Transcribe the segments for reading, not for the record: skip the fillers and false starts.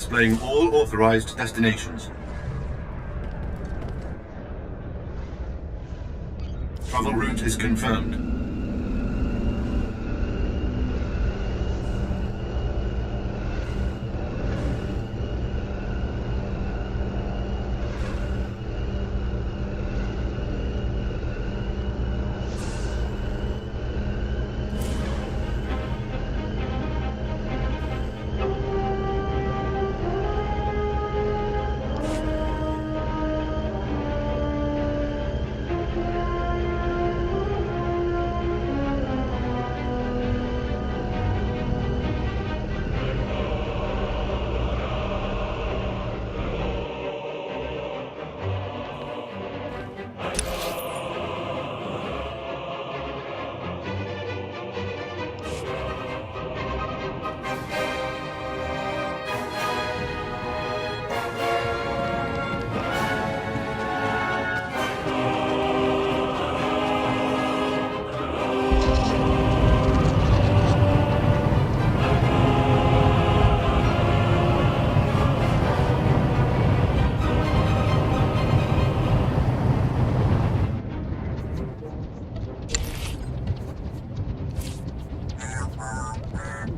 displaying all authorized destinations. Travel route is confirmed.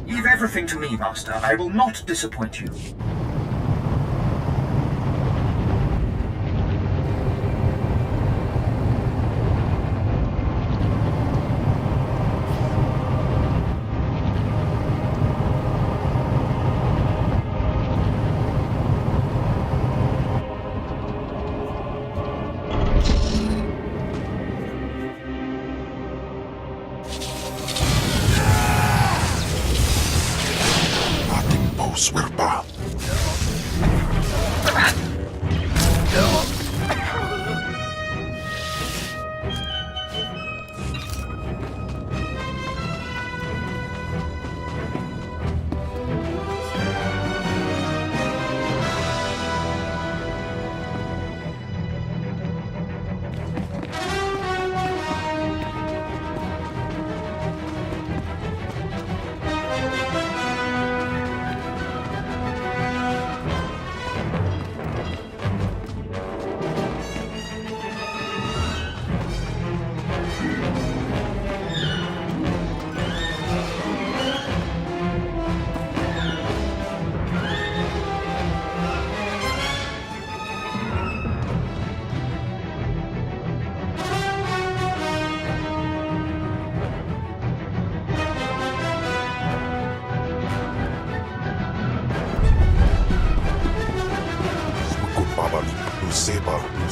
Leave everything to me, Master. I will not disappoint you. Swirpa.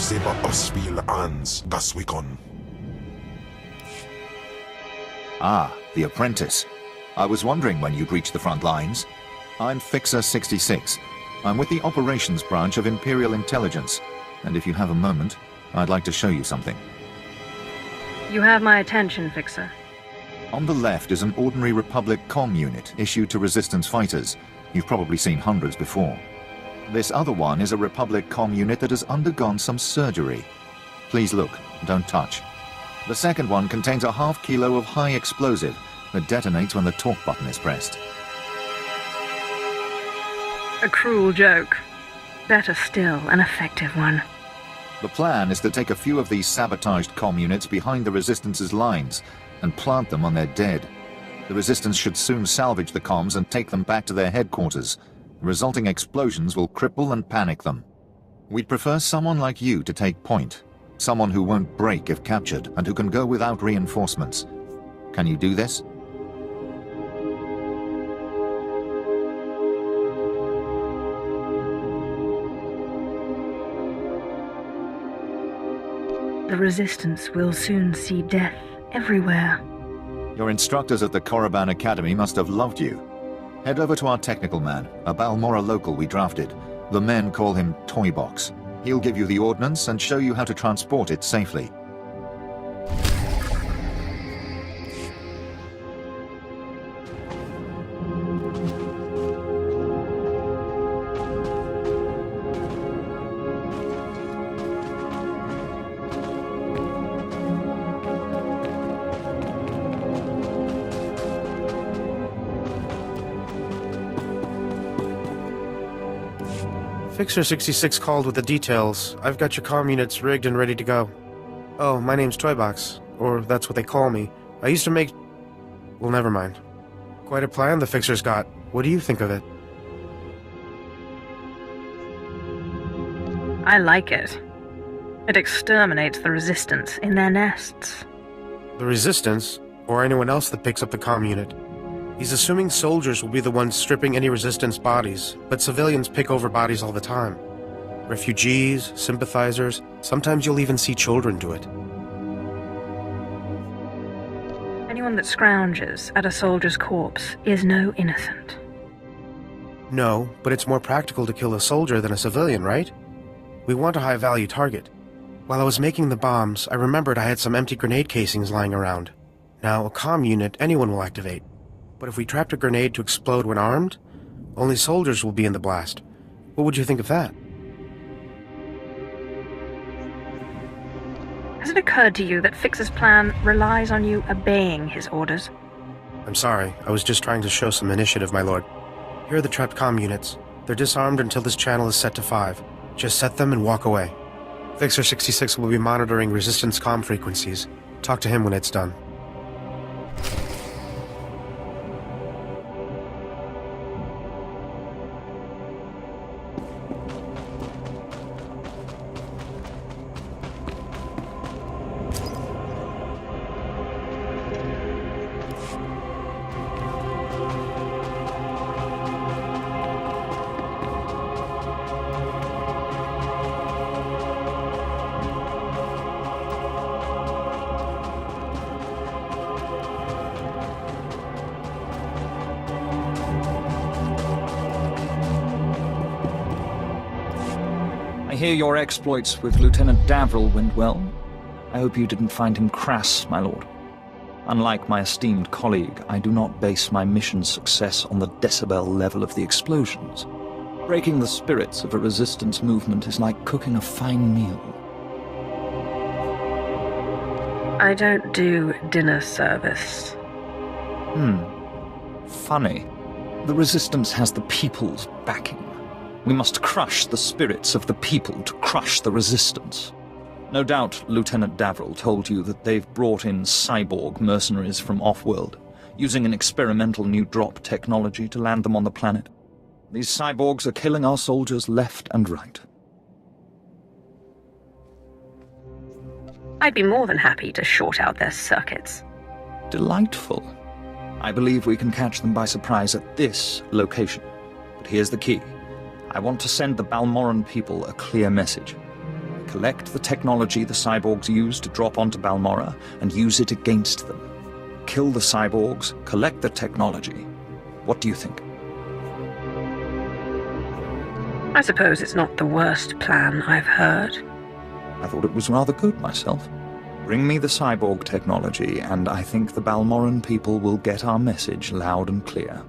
Seba Osvil Ans Gaswikon. Ah, the apprentice. I was wondering when you'd reach the front lines. I'm Fixer 66. I'm with the operations branch of Imperial Intelligence, and if you have a moment, I'd like to show you something. You have my attention, Fixer. On the left is an ordinary Republic comm unit issued to Resistance fighters. You've probably seen hundreds before. This other one is a Republic comm unit that has undergone some surgery. Please look, don't touch. The second one contains a half kilo of high explosive that detonates when the talk button is pressed. A cruel joke. Better still, an effective one. The plan is to take a few of these sabotaged comm units behind the Resistance's lines and plant them on their dead. The Resistance should soon salvage the comms and take them back to their headquarters. The resulting explosions will cripple and panic them. We'd prefer someone like you to take point. Someone who won't break if captured and who can go without reinforcements. Can you do this? The Resistance will soon see death everywhere. Your instructors at the Korriban Academy must have loved you. Head over to our technical man, a Balmorra local we drafted. The men call him Toybox. He'll give you the ordnance and show you how to transport it safely. Fixer 66 called with the details. I've got your comm units rigged and ready to go. Oh, my name's Toybox, or that's what they call me. I used to make... Well, never mind. Quite a plan the Fixer's got. What do you think of it? I like it. It exterminates the Resistance in their nests. The Resistance? Or anyone else that picks up the comm unit? He's assuming soldiers will be the ones stripping any Resistance bodies, but civilians pick over bodies all the time. Refugees, sympathizers, sometimes you'll even see children do it. Anyone that scrounges at a soldier's corpse is no innocent. No, but it's more practical to kill a soldier than a civilian, right? We want a high-value target. While I was making the bombs, I remembered I had some empty grenade casings lying around. Now, a comm unit anyone will activate. But if we trapped a grenade to explode when armed, only soldiers will be in the blast. What would you think of that? Has it occurred to you that Fixer's plan relies on you obeying his orders? I'm sorry, I was just trying to show some initiative, my lord. Here are the trapped comm units. They're disarmed until this channel is set to 5. Just set them and walk away. Fixer 66 will be monitoring Resistance comm frequencies. Talk to him when it's done. I hear your exploits with Lieutenant Davriel went well. I hope you didn't find him crass, my lord. Unlike my esteemed colleague, I do not base my mission's success on the decibel level of the explosions. Breaking the spirits of a resistance movement is like cooking a fine meal. I don't do dinner service. Funny. The resistance has the people's backing. We must crush the spirits of the people to crush the resistance. No doubt Lieutenant Davriel told you that they've brought in cyborg mercenaries from off-world, using an experimental new drop technology to land them on the planet. These cyborgs are killing our soldiers left and right. I'd be more than happy to short out their circuits. Delightful. I believe we can catch them by surprise at this location. But here's the key. I want to send the Balmoran people a clear message. Collect the technology the cyborgs use to drop onto Balmora and use it against them. Kill the cyborgs, collect the technology. What do you think? I suppose it's not the worst plan I've heard. I thought it was rather good myself. Bring me the cyborg technology, and I think the Balmoran people will get our message loud and clear.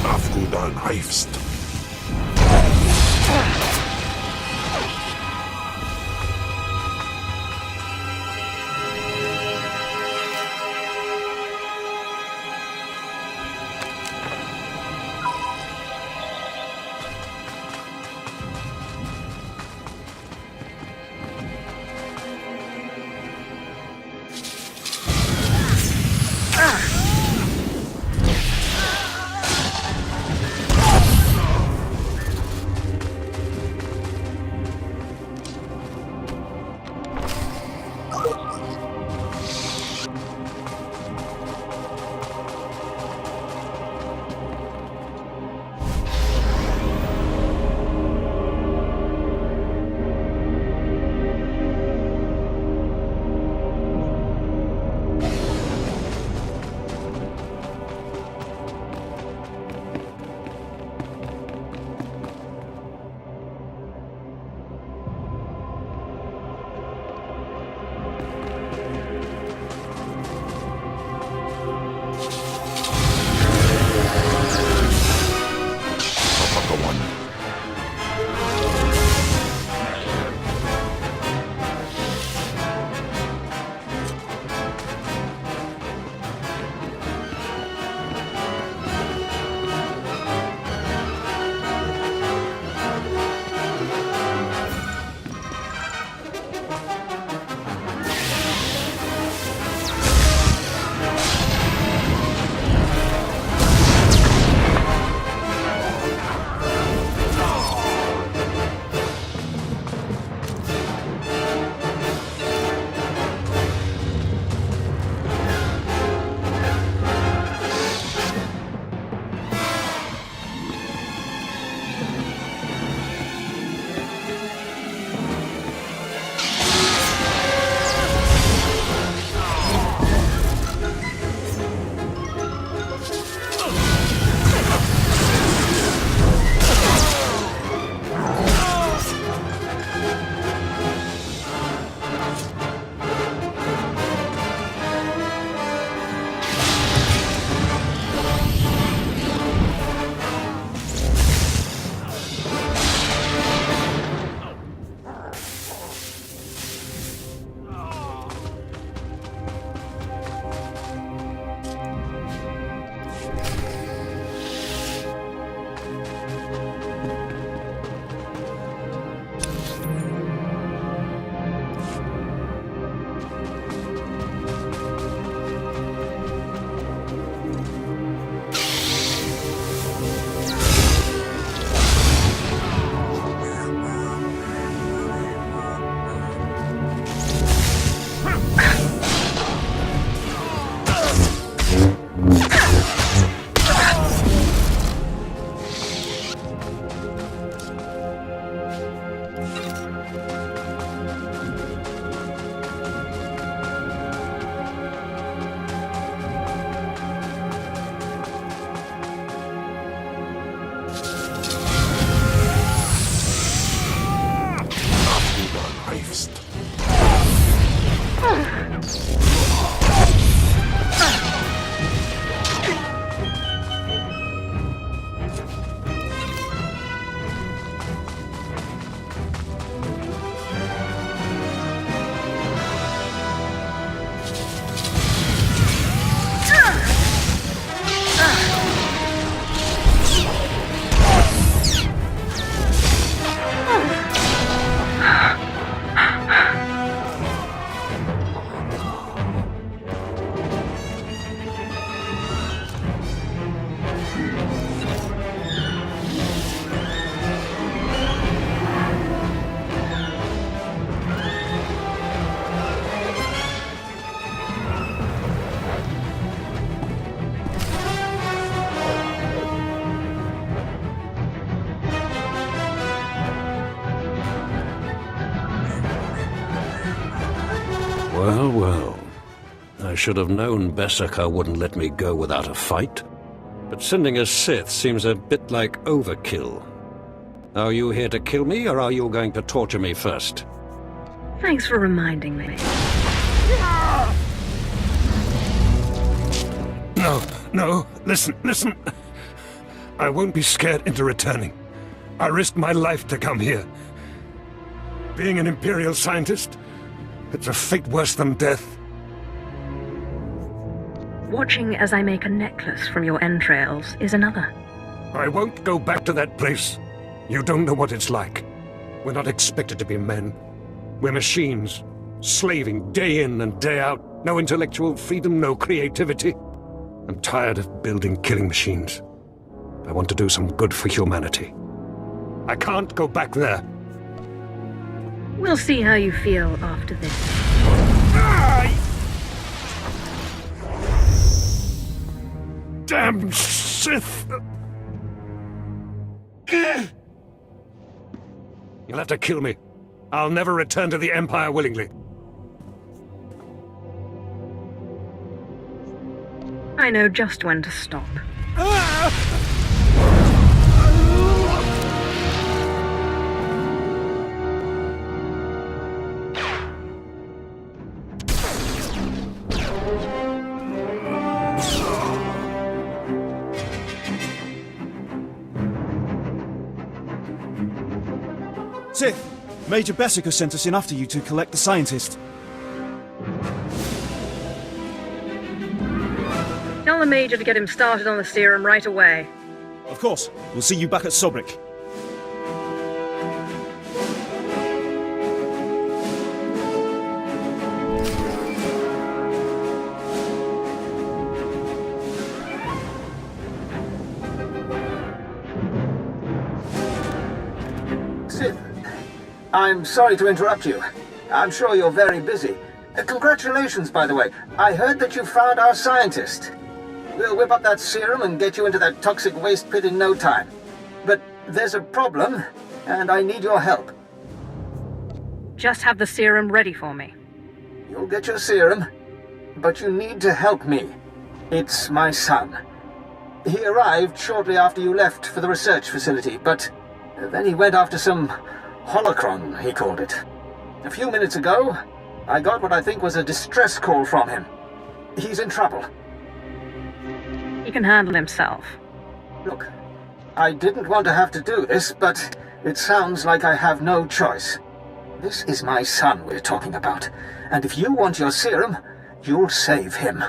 Afghudan Heifst. Well, well. I should have known Beskha wouldn't let me go without a fight. But sending a Sith seems a bit like overkill. Are you here to kill me, or are you going to torture me first? Thanks for reminding me. No, no, listen. I won't be scared into returning. I risked my life to come here. Being an Imperial scientist, it's a fate worse than death. Watching as I make a necklace from your entrails is another. I won't go back to that place. You don't know what it's like. We're not expected to be men. We're machines, slaving day in and day out. No intellectual freedom, no creativity. I'm tired of building killing machines. I want to do some good for humanity. I can't go back there. We'll see how you feel after this. Damn Sith! You'll have to kill me. I'll never return to the Empire willingly. I know just when to stop. Sith, Major Beskha sent us in after you to collect the scientist. Tell the Major to get him started on the serum right away. Of course. We'll see you back at Sobrik. Sith, I'm sorry to interrupt you. I'm sure you're very busy. Congratulations, by the way. I heard that you found our scientist. We'll whip up that serum and get you into that toxic waste pit in no time. But there's a problem, and I need your help. Just have the serum ready for me. You'll get your serum, but you need to help me. It's my son. He arrived shortly after you left for the research facility, but then he went after some holocron, he called it. A few minutes ago, I got what I think was a distress call from him. He's in trouble. He can handle himself. Look, I didn't want to have to do this, but it sounds like I have no choice. This is my son we're talking about, and if you want your serum, you'll save him.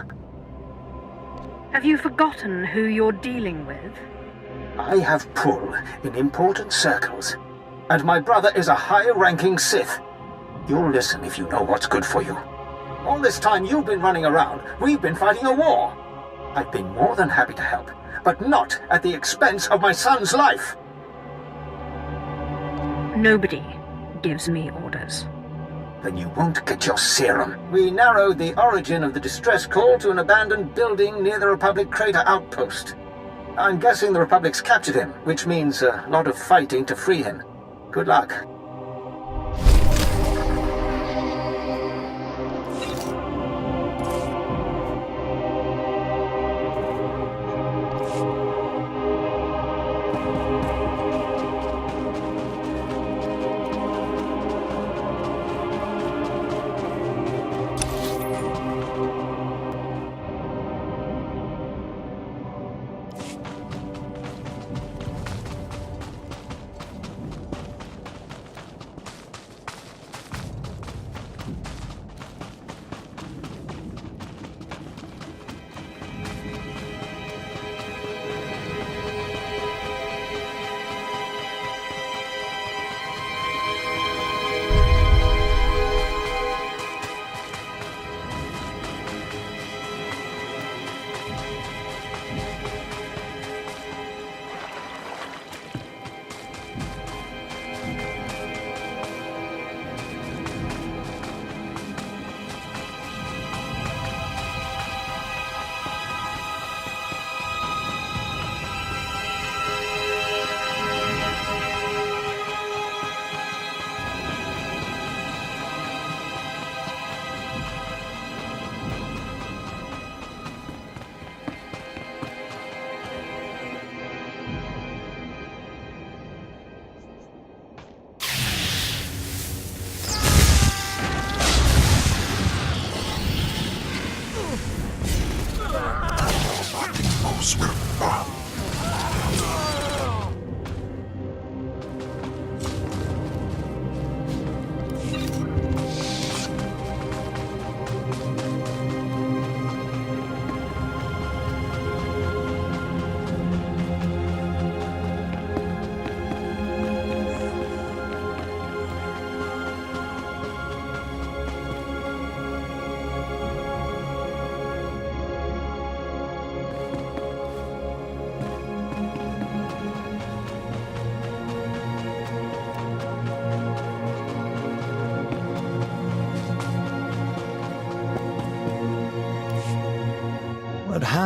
Have you forgotten who you're dealing with? I have pull in important circles, and my brother is a high-ranking Sith. You'll listen if you know what's good for you. All this time you've been running around, we've been fighting a war. I've been more than happy to help, but not at the expense of my son's life. Nobody gives me orders. Then you won't get your serum. We narrowed the origin of the distress call to an abandoned building near the Republic crater outpost. I'm guessing the Republic's captured him, which means a lot of fighting to free him. Good luck.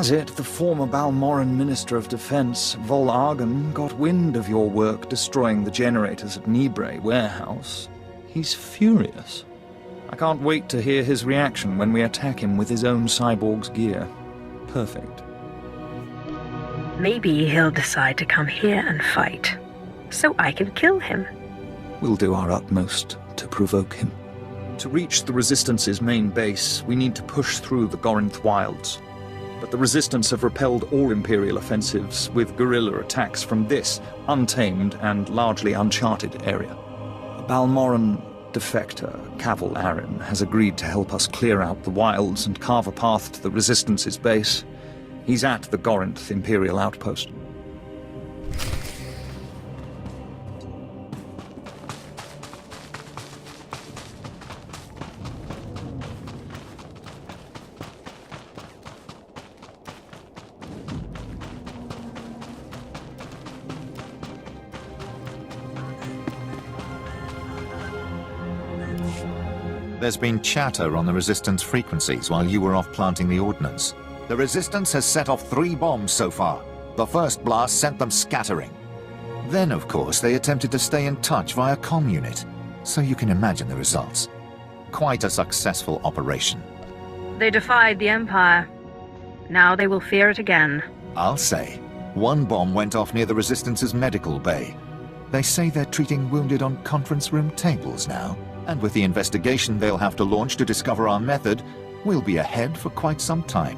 has it the former Balmoran Minister of Defense, Vol Argon, got wind of your work destroying the generators at Nibre Warehouse. He's furious. I can't wait to hear his reaction when we attack him with his own cyborg's gear. Perfect. Maybe he'll decide to come here and fight, so I can kill him. We'll do our utmost to provoke him. To reach the Resistance's main base, we need to push through the Gorinth wilds. But the Resistance have repelled all Imperial offensives with guerrilla attacks from this untamed and largely uncharted area. A Balmoran defector, Cavil Aren, has agreed to help us clear out the wilds and carve a path to the Resistance's base. He's at the Gorinth Imperial outpost. There's been chatter on the Resistance frequencies while you were off planting the ordnance. The Resistance has set off 3 bombs so far. The first blast sent them scattering. Then, of course, they attempted to stay in touch via comm unit, so you can imagine the results. Quite a successful operation. They defied the Empire. Now they will fear it again. I'll say. 1 bomb went off near the Resistance's medical bay. They say they're treating wounded on conference room tables now. And with the investigation they'll have to launch to discover our method, we'll be ahead for quite some time.